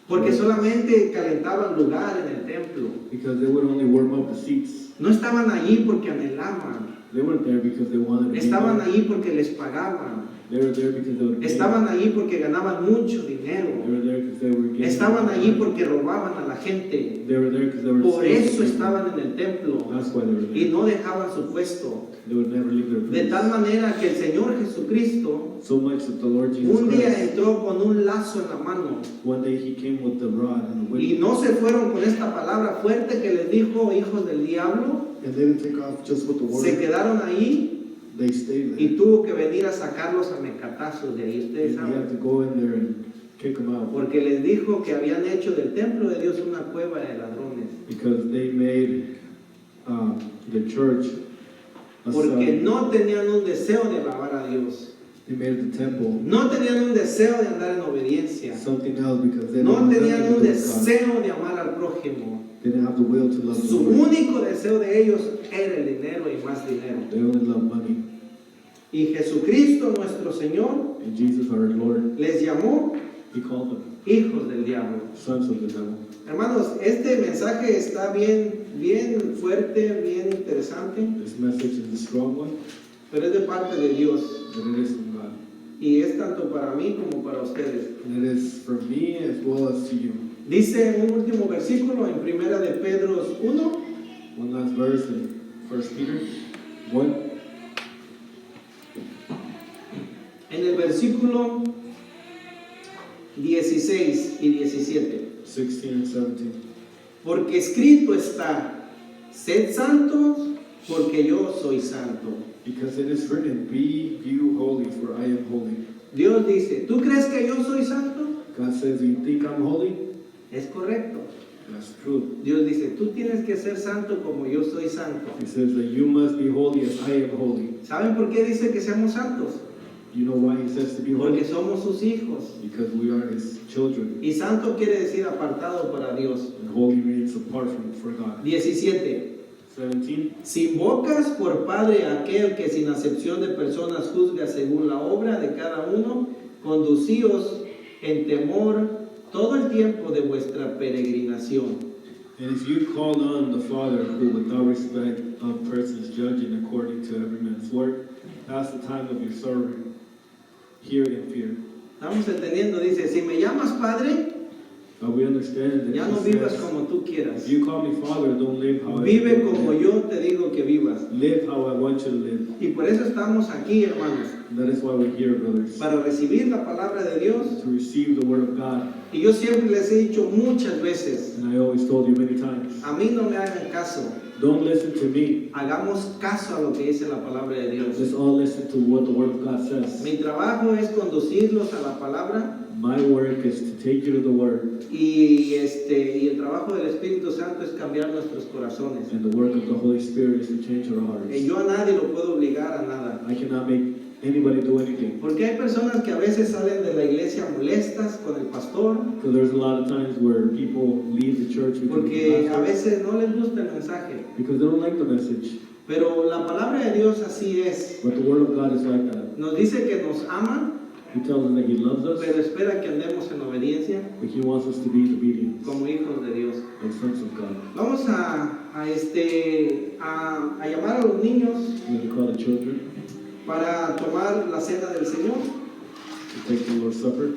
Porque solamente calentaban lugar en el templo. Because they would only warm up the seats. No estaban allí porque anhelaban. They weren't there because they wanted to be Estaban there. allí porque les pagaban. They were there because they were getting. Estaban allí porque ganaban mucho They dinero. were there because they were getting. Estaban allí porque robaban a la gente. They were there because they were. Por eso stealing. estaban en el templo That's why they were y there. no dejaban su puesto. They would never leave their De place. tal manera que el Señor Jesucristo So much that the Lord Jesus un día Christ, entró con un lazo en la mano one day he came with the rod and the y whip. no se fueron con esta palabra fuerte que les dijo hijos del diablo. And they didn't take off just with the Se word. quedaron ahí They stayed there. y tuvo que venir a sacarlos a mecatazos de ahí. Ustedes And he had saben. to go in there and kick them out. Porque les dijo que habían hecho del templo de Dios una cueva de ladrones. Because they made the church a Porque cell. no tenían un deseo de alabar a Dios. They made the temple No tenían un deseo de andar en obediencia. something else because they No didn't have tenían nothing un to do with God. deseo de amar al prójimo. They didn't have the will to love the Su Lord. único deseo de ellos era el dinero y más dinero. They only love money. Y Jesucristo, nuestro Señor, And Jesus, our Lord, les llamó he called them hijos del diablo. sons of the devil. Hermanos, este mensaje está bien fuerte, bien interesante, This message is a strong one, pero es de parte de Dios. but it is from God. Y es tanto para mí como para ustedes. And it is for me as well as to you. Dice un último versículo en Primera de Pedro 1. One last verse in 1 Peter 1. En el versículo 16 y 17. 16 and 17. Porque escrito está, sed santos porque yo soy santo. Because it is written, be you holy, for I am holy. Dios dice, ¿tú crees que yo soy santo? God says, you think I'm holy? Es correcto. That's true. Dios dice, tú tienes que ser santo como yo soy santo. He says that you must be holy as I am holy. ¿Saben por qué dice que seamos santos? You know why he says to be Porque holy? somos sus hijos. Because we are his children. Y santo quiere decir apartado para Dios. And holy means apart for God. 17. 17. Si invocas por Padre a aquel que sin acepción de personas juzga según la obra de cada uno, conducíos en temor todo el tiempo de vuestra peregrinación. And if you call on the Father who without respect of persons judging according to every man's work, pass the time of your serving here in fear. Estamos entendiendo, dice, si me llamas Padre, But we understand that ya no he vivas says, como tú quieras. if you call me Father, don't live how Vive I como live. yo te digo que vivas. Live how I want you to live. Y por eso estamos aquí, hermanos, And that is why we're here, brothers, para recibir la palabra de Dios. to receive the word of God. Y yo siempre les he dicho muchas veces, And I always told you many times, a mí no me hagan caso, don't listen to me. hagamos caso a lo que dice la palabra de Dios. Let's all listen to what the word of God says. Mi trabajo es conducirlos a la palabra My work is to take you to the word, y el trabajo del Espíritu Santo es cambiar nuestros corazones. and the work of the Holy Spirit is to change our hearts. Yo a nadie lo puedo obligar a nada. I cannot make anybody do anything. Porque hay personas que a veces salen de la iglesia molestas con el pastor, So there's a lot of times where people leave the church because, porque a veces no les gusta el mensaje. because they don't like the message. Pero la palabra de Dios así es. But the word of God is like that. Nos dice que nos ama, He tells us that He loves us, pero espera que andemos en obediencia but He wants us to be obedient, como hijos de Dios. like sons of God. Vamos a llamar a los niños We're going to call the children para tomar la cena del Señor. to take the Lord's Supper.